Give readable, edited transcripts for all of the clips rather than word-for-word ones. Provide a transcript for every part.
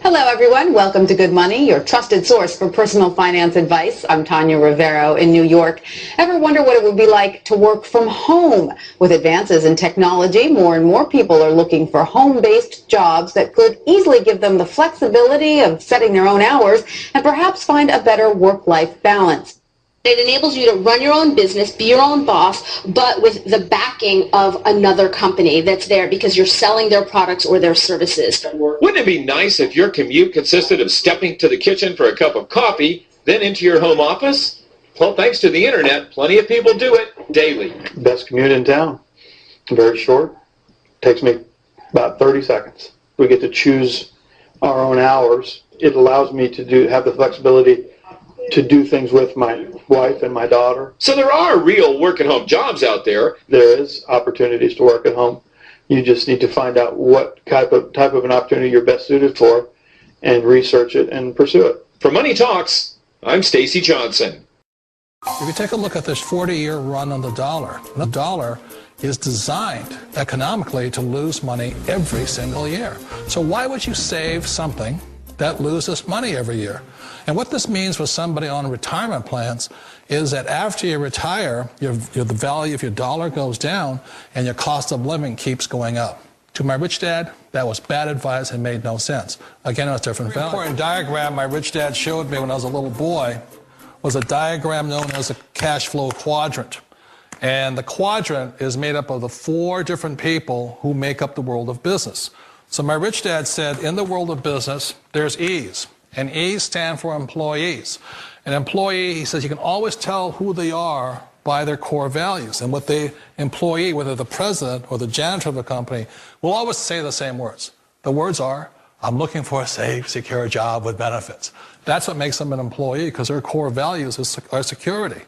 Hello, everyone. Welcome to Good Money, your trusted source for personal finance advice. I'm Tanya Rivero in New York. Ever wonder what it would be like to work from home? With advances in technology, more and more people are looking for home-based jobs that could easily give them the flexibility of setting their own hours and perhaps find a better work-life balance. It enables you to run your own business, be your own boss, but with the backing of another company that's there because you're selling their products or their services. Wouldn't it be nice if your commute consisted of stepping to the kitchen for a cup of coffee, then into your home office? Well, thanks to the internet, plenty of people do it daily. Best commute in town. Very short. Takes me about 30 seconds. We get to choose our own hours. It allows me to have the flexibility to do things with my wife and my daughter. So there are real work-at-home jobs out there. There is opportunities to work at home. You just need to find out what type of an opportunity you're best suited for and research it and pursue it. For Money Talks, I'm Stacy Johnson. If you take a look at this 40-year run on the dollar is designed economically to lose money every single year. So why would you save something that loses money every year? And what this means for somebody on retirement plans is that after you retire, the value of your dollar goes down and your cost of living keeps going up. To my rich dad, that was bad advice and made no sense. Again, it was different value. An important diagram my rich dad showed me when I was a little boy was a diagram known as a cash flow quadrant. And the quadrant is made up of the 4 different people who make up the world of business. So my rich dad said, in the world of business, there's E's. And E's stand for employees. An employee, he says, you can always tell who they are by their core values. And what the employee, whether the president or the janitor of the company, will always say the same words. The words are, I'm looking for a safe, secure job with benefits. That's what makes them an employee, because their core values are security.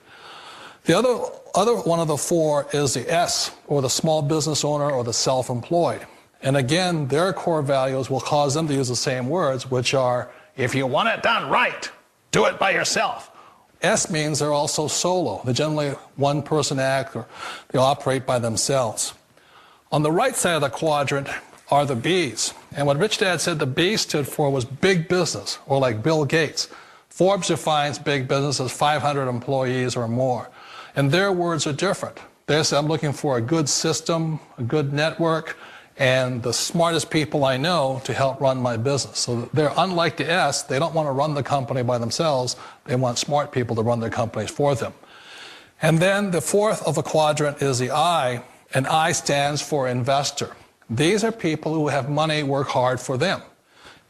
The other one of the 4 is the S, or the small business owner or the self-employed. And again, their core values will cause them to use the same words, which are, if you want it done right, do it by yourself. S means they're also solo. They're generally one-person act, or they operate by themselves. On the right side of the quadrant are the B's. And what Rich Dad said the B stood for was big business, or like Bill Gates. Forbes defines big business as 500 employees or more. And their words are different. They say, I'm looking for a good system, a good network, and the smartest people I know to help run my business. So they're unlike the S. They don't want to run the company by themselves. They want smart people to run their companies for them. And then the 4th of the quadrant is the I, and I stands for investor. These are people who have money work hard for them.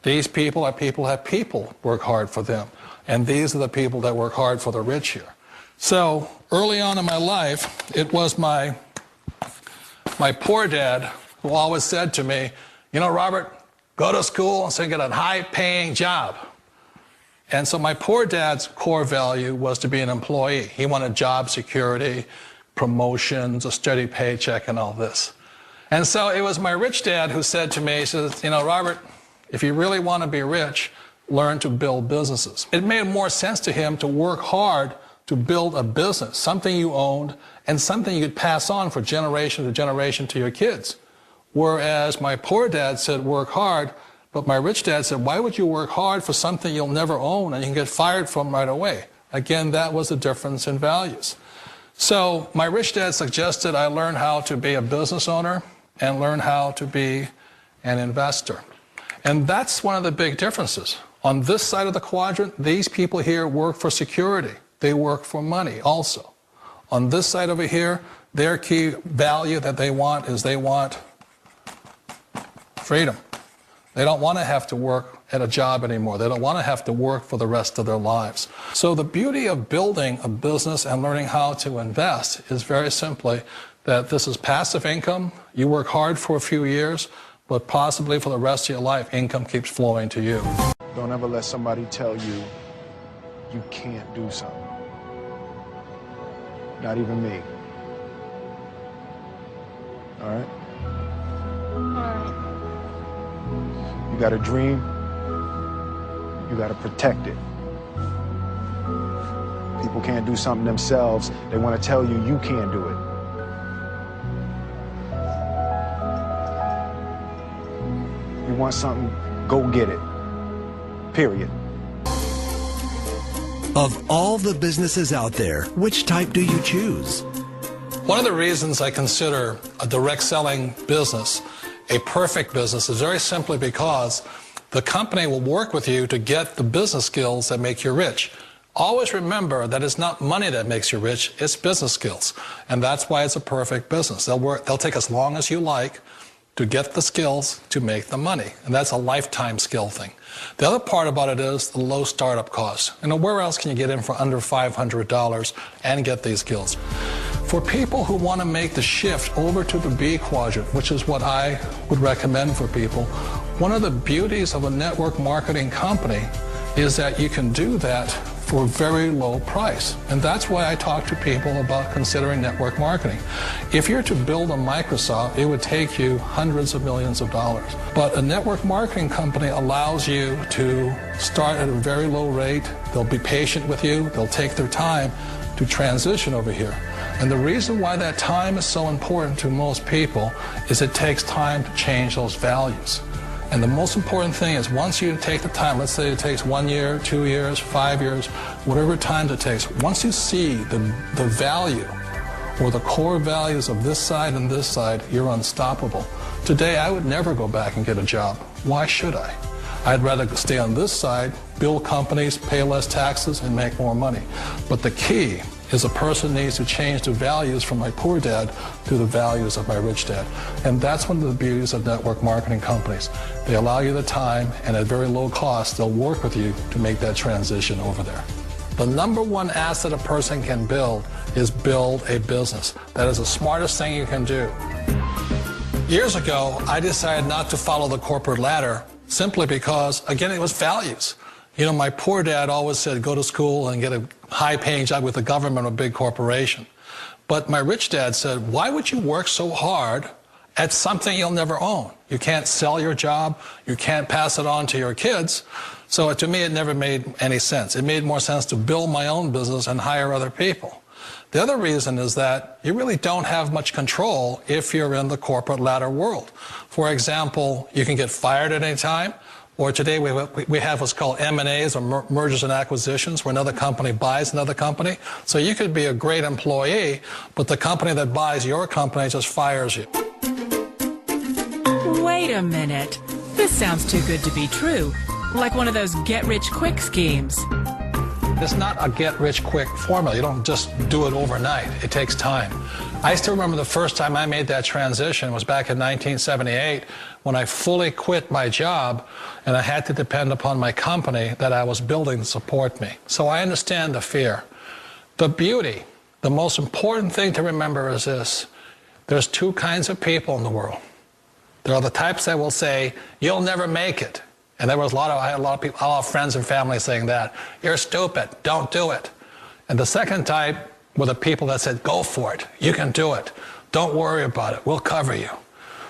These people are people who have people work hard for them. And these are the people that work hard for the rich here. So early on in my life, it was my poor dad who always said to me, you know, Robert, go to school and so get a high-paying job. And so my poor dad's core value was to be an employee. He wanted job security, promotions, a steady paycheck, and all this. And so it was my rich dad who said to me, he says, you know, Robert, if you really want to be rich, learn to build businesses. It made more sense to him to work hard to build a business, something you owned, and something you could pass on for generation to generation to your kids. Whereas my poor dad said, work hard, but my rich dad said, why would you work hard for something you'll never own and you can get fired from right away? Again, that was the difference in values. So my rich dad suggested I learn how to be a business owner and learn how to be an investor. And that's one of the big differences. On this side of the quadrant, these people here work for security. They work for money also. On this side over here, their key value that they want is they want freedom. They don't want to have to work at a job anymore. They don't want to have to work for the rest of their lives. So the beauty of building a business and learning how to invest is very simply that this is passive income. You work hard for a few years, but possibly for the rest of your life, income keeps flowing to you. Don't ever let somebody tell you you can't do something. Not even me. All right? You got a dream, you got to protect it. People can't do something themselves. They want to tell you you can't do it. You want something, go get it. period. Of all the businesses out there, which type do you choose? One of the reasons I consider a direct selling business a perfect business is very simply because the company will work with you to get the business skills that make you rich. Always remember that it's not money that makes you rich, it's business skills. And that's why it's a perfect business. They'll take as long as you like to get the skills to make the money. And that's a lifetime skill thing. The other part about it is the low startup cost. You know, where else can you get in for under $500 and get these skills? For people who want to make the shift over to the B quadrant, which is what I would recommend for people, one of the beauties of a network marketing company is that you can do that for a very low price. And that's why I talk to people about considering network marketing. If you're to build a Microsoft, it would take you hundreds of millions of dollars. But a network marketing company allows you to start at a very low rate. They'll be patient with you. They'll take their time to transition over here. And the reason why that time is so important to most people is it takes time to change those values. And the most important thing is once you take the time, let's say it takes 1 year, 2 years, 5 years, whatever time it takes, once you see the value or the core values of this side and this side, you're unstoppable. Today, I would never go back and get a job. Why should I? I'd rather stay on this side, build companies, pay less taxes, and make more money. But the key is a person needs to change the values from my poor dad to the values of my rich dad. And that's one of the beauties of network marketing companies. They allow you the time, and at very low cost, they'll work with you to make that transition over there. The number one asset a person can build is build a business. That is the smartest thing you can do. Years ago, I decided not to follow the corporate ladder simply because, again, it was values. You know, my poor dad always said, go to school and get a high-paying job with the government or a big corporation. But my rich dad said, why would you work so hard at something you'll never own? You can't sell your job. You can't pass it on to your kids. So to me, it never made any sense. It made more sense to build my own business and hire other people. The other reason is that you really don't have much control if you're in the corporate ladder world. For example, you can get fired at any time. Or today we have what's called M&As, or mergers and acquisitions, where another company buys another company. So you could be a great employee, but the company that buys your company just fires you. Wait a minute. This sounds too good to be true. Like one of those get-rich-quick schemes. It's not a get-rich-quick formula. You don't just do it overnight. It takes time. I still remember the first time I made that transition was back in 1978 when I fully quit my job and I had to depend upon my company that I was building to support me. So I understand the fear. The beauty, the most important thing to remember is this. There's two kinds of people in the world. There are the types that will say, you'll never make it. And I had a lot of people, a lot of friends and family saying that. You're stupid, don't do it. And the second type were the people that said, go for it, you can do it. Don't worry about it, we'll cover you.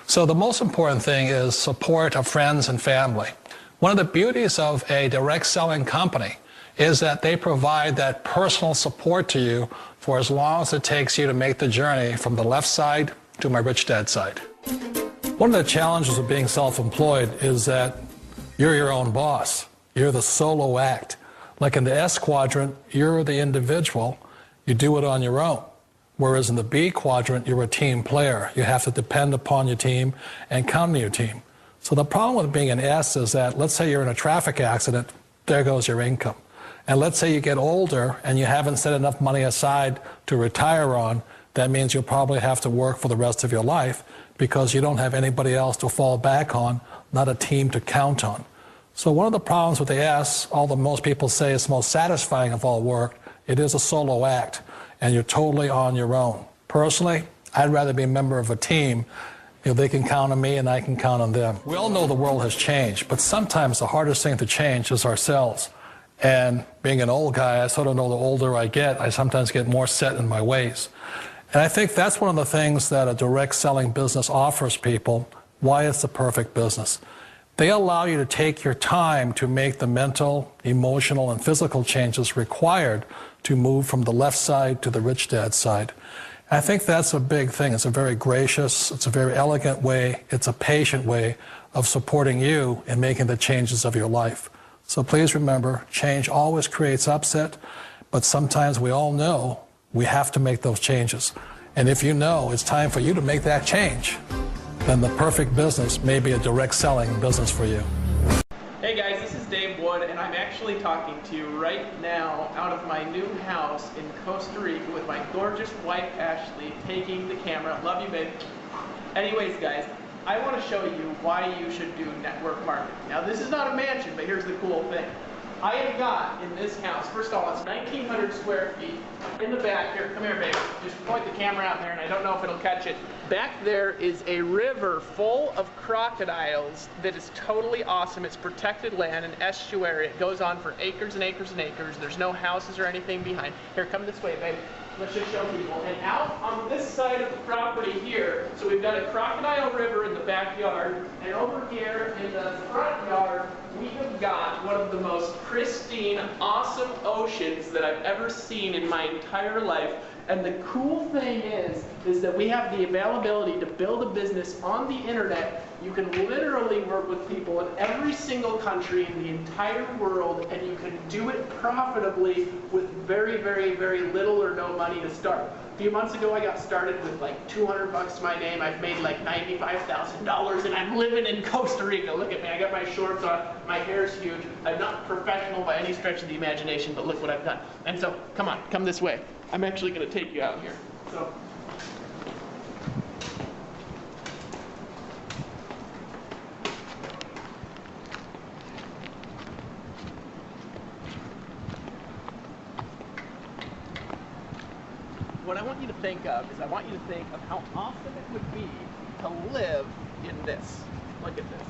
So the most important thing is support of friends and family. One of the beauties of a direct selling company is that they provide that personal support to you for as long as it takes you to make the journey from the left side to my rich dad side. One of the challenges of being self-employed is that you're your own boss. You're the solo act. Like in the S quadrant, you're the individual. You do it on your own. Whereas in the B quadrant, you're a team player. You have to depend upon your team and count on your team. So the problem with being an S is that, let's say you're in a traffic accident, there goes your income. And let's say you get older and you haven't set enough money aside to retire on, that means you'll probably have to work for the rest of your life because you don't have anybody else to fall back on, not a team to count on. So one of the problems with the S, although most people say it's the most satisfying of all work, it is a solo act, and you're totally on your own. Personally, I'd rather be a member of a team. You know, they can count on me and I can count on them. We all know the world has changed, but sometimes the hardest thing to change is ourselves. And being an old guy, I sort of know the older I get, I sometimes get more set in my ways. And I think that's one of the things that a direct selling business offers people, why it's the perfect business. They allow you to take your time to make the mental, emotional, and physical changes required to move from the left side to the rich dad side. I think that's a big thing. It's a very gracious, it's a very elegant way, it's a patient way of supporting you in making the changes of your life. So please remember, change always creates upset, but sometimes we all know we have to make those changes. And if you know it's time for you to make that change, then the perfect business may be a direct selling business for you. Hey guys, this is Dave Wood, and I'm actually talking to you right now out of my new house in Costa Rica with my gorgeous wife Ashley taking the camera. Love you, babe. Anyways, guys, I want to show you why you should do network marketing. Now, this is not a mansion, but here's the cool thing. I have got in this house, first of all, it's 1,900 square feet. In the back here, come here, babe. Just point the camera out there, and I don't know if it'll catch it. Back there is a river full of crocodiles that is totally awesome. It's protected land, an estuary. It goes on for acres and acres and acres. There's no houses or anything behind. Here, come this way, babe. Let's just show people. And out on this side of the property here, so we've got a crocodile river in the backyard, and over here in the front yard, we have got one of the most pristine, awesome oceans that I've ever seen in my entire life. And the cool thing is that we have the availability to build a business on the internet. You can literally work with people in every single country in the entire world, and you can do it profitably with very, very, very little or no money to start. A few months ago, I got started with like 200 bucks to my name. I've made like $95,000, and I'm living in Costa Rica. Look at me, I got my shorts on, my hair's huge. I'm not professional by any stretch of the imagination, but look what I've done. And so, come on, come this way. I'm actually going to take you out here. So. What I want you to think of is I want you to think of how awesome it would be to live in this. Look at this.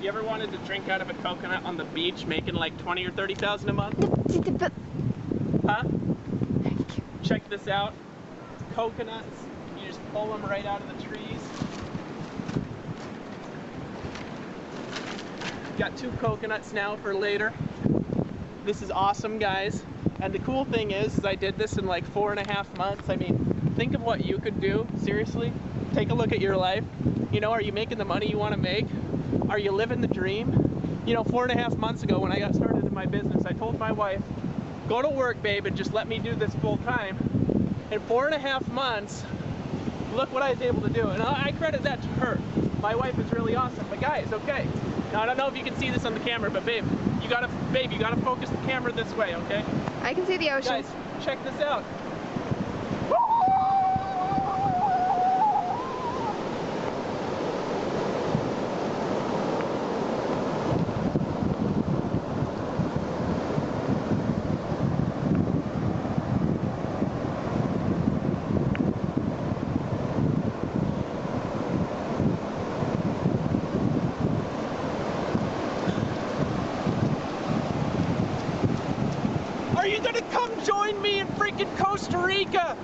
You ever wanted to drink out of a coconut on the beach, making like 20 or 30,000 a month? Huh? Check this out. Coconuts. You just pull them right out of the trees. Got 2 coconuts now for later. This is awesome, guys. And the cool thing is I did this in like 4.5 months. I mean, think of what you could do. Seriously, take a look at your life. You know, are you making the money you want to make? Are you living the dream? You know, 4.5 months ago when I got started in my business, I told my wife, go to work, babe, and just let me do this full time. In 4.5 months, look what I was able to do. And I credit that to her. My wife is really awesome. But guys, okay. Now I don't know if you can see this on the camera, but babe, you gotta focus the camera this way, okay? I can see the ocean. Guys, check this out. Are you gonna come join me in freaking Costa Rica?